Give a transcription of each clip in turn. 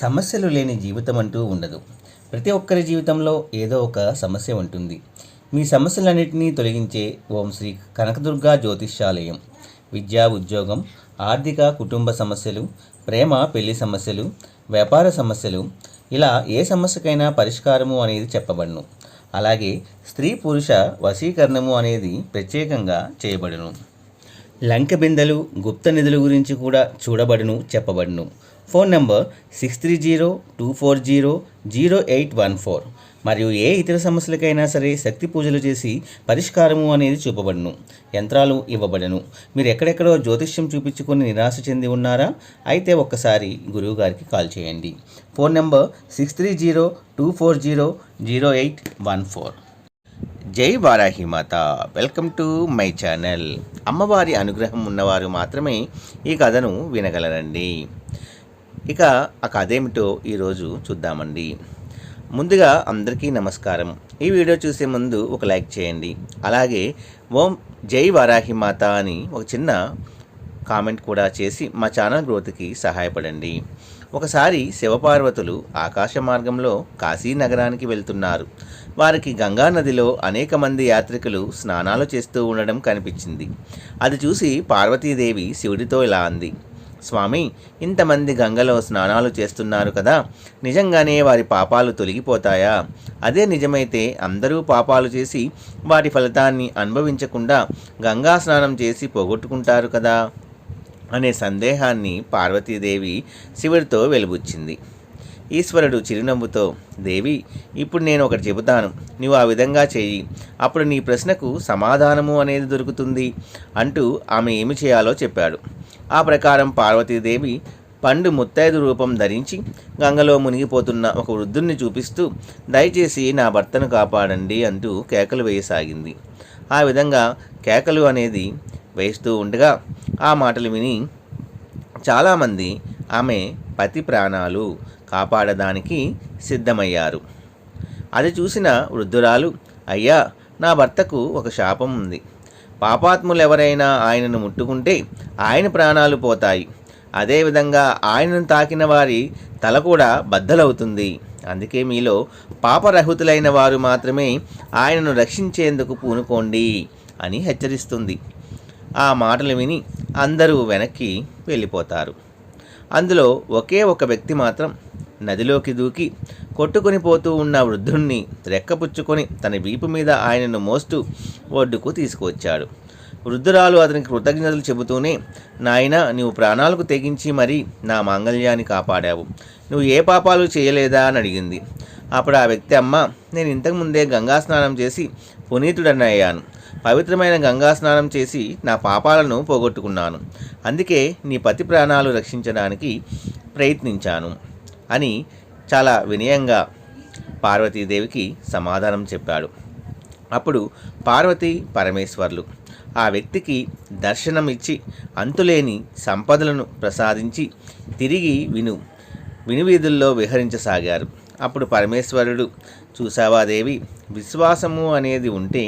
సమస్యలు లేని జీవితం అంటూ ఉండదు. ప్రతి ఒక్కరి జీవితంలో ఏదో ఒక సమస్య ఉంటుంది. మీ సమస్యలన్నింటినీ తొలగించే ఓం శ్రీ కనకదుర్గా జ్యోతిష్యాలయం. విద్యా, ఉద్యోగం, ఆర్థిక, కుటుంబ సమస్యలు, ప్రేమ, పెళ్లి సమస్యలు, వ్యాపార సమస్యలు, ఇలా ఏ సమస్యకైనా పరిష్కారము అనేది చెప్పబడును. అలాగే స్త్రీ పురుష వశీకరణము అనేది ప్రత్యేకంగా చేయబడును. లంక బిందెలు, గుప్త నిధుల గురించి కూడా చూడబడును, చెప్పబడును. Phone number 6302400814. మరియు ఏ ఇతర సమస్యలకైనా సరే శక్తి పూజలు చేసి పరిష్కారము అనేది చూపబడును. యంత్రాలు ఇవ్వబడను. మీరు ఎక్కడెక్కడో జ్యోతిష్యం చూపించుకొని నిరాశ చెంది ఉన్నారా? అయితే ఒక్కసారి గురువు గారికి కాల్ చేయండి. Phone number 6302400814. జై Varahi Mata. Welcome to my channel. అమ్మవారి అనుగ్రహం ఉన్నవారు మాత్రమే ఈ కథను వినగలరండి. ఇక ఆ కథ ఏమిటో ఈరోజు చూద్దామండి. ముందుగా అందరికీ నమస్కారం. ఈ వీడియో చూసే ముందు ఒక లైక్ చేయండి. అలాగే ఓం జై వారాహిమాత అని ఒక చిన్న కామెంట్ కూడా చేసి మా ఛానల్ గ్రోత్కి సహాయపడండి. ఒకసారి శివపార్వతులు ఆకాశ మార్గంలో కాశీ నగరానికి వెళ్తున్నారు. వారికి గంగా నదిలో అనేక మంది యాత్రికులు స్నానాలు చేస్తూ ఉండడం కనిపించింది. అది చూసి పార్వతీదేవి శివుడితో ఇలా అంది, స్వామి, ఇంతమంది గంగలో స్నానాలు చేస్తున్నారు కదా, నిజంగానే వారి పాపాలు తొలగిపోతాయా? అదే నిజమైతే అందరూ పాపాలు చేసి వాటి ఫలితాన్ని అనుభవించకుండా గంగా స్నానం చేసి పోగొట్టుకుంటారు కదా అనే సందేహాన్ని పార్వతీదేవి శివుడితో వెలుబుచ్చింది. ఈశ్వరుడు చిరునవ్వుతో, దేవి, ఇప్పుడు నేను ఒకటి చెబుతాను, నువ్వు ఆ విధంగా చెయ్యి, అప్పుడు నీ ప్రశ్నకు సమాధానము అనేది దొరుకుతుంది అంటూ ఆమె ఏమి చేయాలో చెప్పాడు. ఆ ప్రకారం పార్వతీదేవి పండు ముత్తైదు రూపం ధరించి గంగలో మునిగిపోతున్న ఒక వృద్ధుణ్ణి చూపిస్తూ, దయచేసి నా భర్తను కాపాడండి అంటూ కేకలు వేయసాగింది. ఆ విధంగా కేకలు అనేది వేస్తూ ఉండగా ఆ మాటలు విని చాలామంది ఆమె పతి ప్రాణాలు కాపాడడానికి సిద్ధమయ్యారు. అది చూసిన వృద్ధురాలు, అయ్యా, నా భర్తకు ఒక శాపం ఉంది. పాపాత్ములు ఎవరైనా ఆయనను ముట్టుకుంటే ఆయన ప్రాణాలు పోతాయి. అదేవిధంగా ఆయనను తాకిన వారి తల కూడా బద్దలవుతుంది. అందుకే మీలో పాపరహితులైన వారు మాత్రమే ఆయనను రక్షించేందుకు పూనుకోండి అని హెచ్చరిస్తుంది. ఆ మాటలు విని అందరూ వెనక్కి వెళ్ళిపోతారు. అందులో ఒకే ఒక వ్యక్తి మాత్రం నదిలోకి దూకి కొట్టుకొని పోతూ ఉన్న వృద్ధుణ్ణి రెక్కపుచ్చుకొని తన వీపు మీద ఆయనను మోస్తూ ఒడ్డుకు తీసుకువచ్చాడు. వృద్ధురాలు అతనికి కృతజ్ఞతలు చెబుతూనే, నాయనా, నీవు ప్రాణాలకు తెగించి మరీ నా మాంగళ్యాన్ని కాపాడావు. నువ్వు ఏ పాపాలు చేయలేదా అని అడిగింది. అప్పుడు ఆ వ్యక్తి, అమ్మ, నేను ఇంతకుముందే గంగా స్నానం చేసి పునీతుడనయ్యాను. పవిత్రమైన గంగా స్నానం చేసి నా పాపాలను పోగొట్టుకున్నాను. అందుకే నీ పతి ప్రాణాలు రక్షించడానికి ప్రయత్నించాను అని చాలా వినయంగా పార్వతీదేవికి సమాధానం చెప్పాడు. అప్పుడు పార్వతీ పరమేశ్వర్లు ఆ వ్యక్తికి దర్శనం ఇచ్చి అంతులేని సంపదలను ప్రసాదించి తిరిగి వినువీధుల్లో విహరించసాగారు. అప్పుడు పరమేశ్వరుడు, చూసావా దేవి, విశ్వాసము అనేది ఉంటే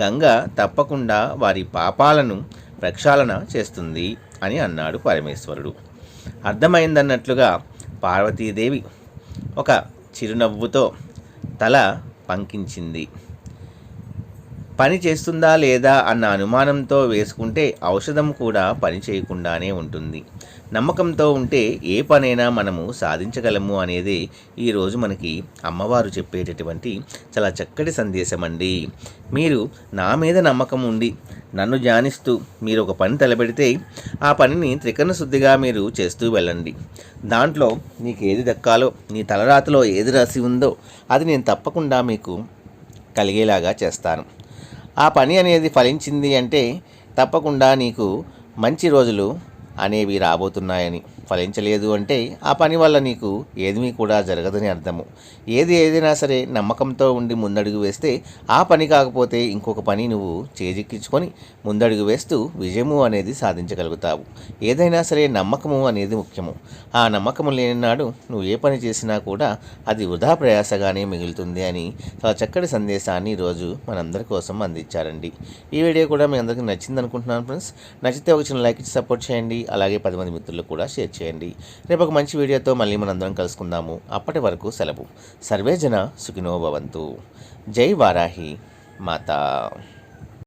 గంగ తప్పకుండా వారి పాపాలను ప్రక్షాళన చేస్తుంది అని అన్నాడు పరమేశ్వరుడు. అర్థమైందన్నట్లుగా పార్వతీదేవి ఒక చిరునవ్వుతో తల పంకించింది. పని చేస్తుందా లేదా అన్న అనుమానంతో వేసుకుంటే ఔషధం కూడా పని చేయకుండానే ఉంటుంది. నమ్మకంతో ఉంటే ఏ పనైనా మనము సాధించగలము అనేది ఈరోజు మనకి అమ్మవారు చెప్పేటటువంటి చాలా చక్కటి సందేశం అండి. మీరు నా మీద నమ్మకం ఉండి నన్ను ధ్యానిస్తూ మీరు ఒక పని తలపెడితే ఆ పనిని త్రికరణ శుద్ధిగా మీరు చేస్తూ వెళ్ళండి. దాంట్లో నీకు ఏది దక్కాలో, నీ తలరాతలో ఏది రాసి ఉందో అది నేను తప్పకుండా మీకు కలిగేలాగా చేస్తాను. ఆ పని అనేది ఫలించింది అంటే తప్పకుండా నీకు మంచి రోజులు అనేవి రాబోతున్నాయని, ఫలించలేదు అంటే ఆ పని వల్ల నీకు ఏమీ కూడా జరగదని అర్థము. ఏదైనా సరే నమ్మకంతో ఉండి ముందడుగు వేస్తే ఆ పని కాకపోతే ఇంకొక పని నువ్వు చేజిక్కించుకొని ముందడుగు వేస్తూ విజయము అనేది సాధించగలుగుతావు. ఏదైనా సరే నమ్మకము అనేది ముఖ్యము. ఆ నమ్మకము లేని నాడు నువ్వు ఏ పని చేసినా కూడా అది వృధా ప్రయాసగానే మిగులుతుంది అని చాలా చక్కటి సందేశాన్ని ఈరోజు మనందరి కోసం అందించారండి. ఈ వీడియో కూడా మీ అందరికీ నచ్చింది అనుకుంటున్నాను ఫ్రెండ్స్. నచ్చితే ఒక చిన్న లైక్ ఇచ్చి సపోర్ట్ చేయండి. అలాగే 10 మంది మిత్రులకు కూడా షేర్ చేయండి. చేయండి. రేపు ఒక మంచి వీడియోతో మళ్ళీ మనందరం కలుసుకుందాము. అప్పటి వరకు సెలవు. సర్వే జన సుఖినో భవంతు. జై వారాహి మాతా.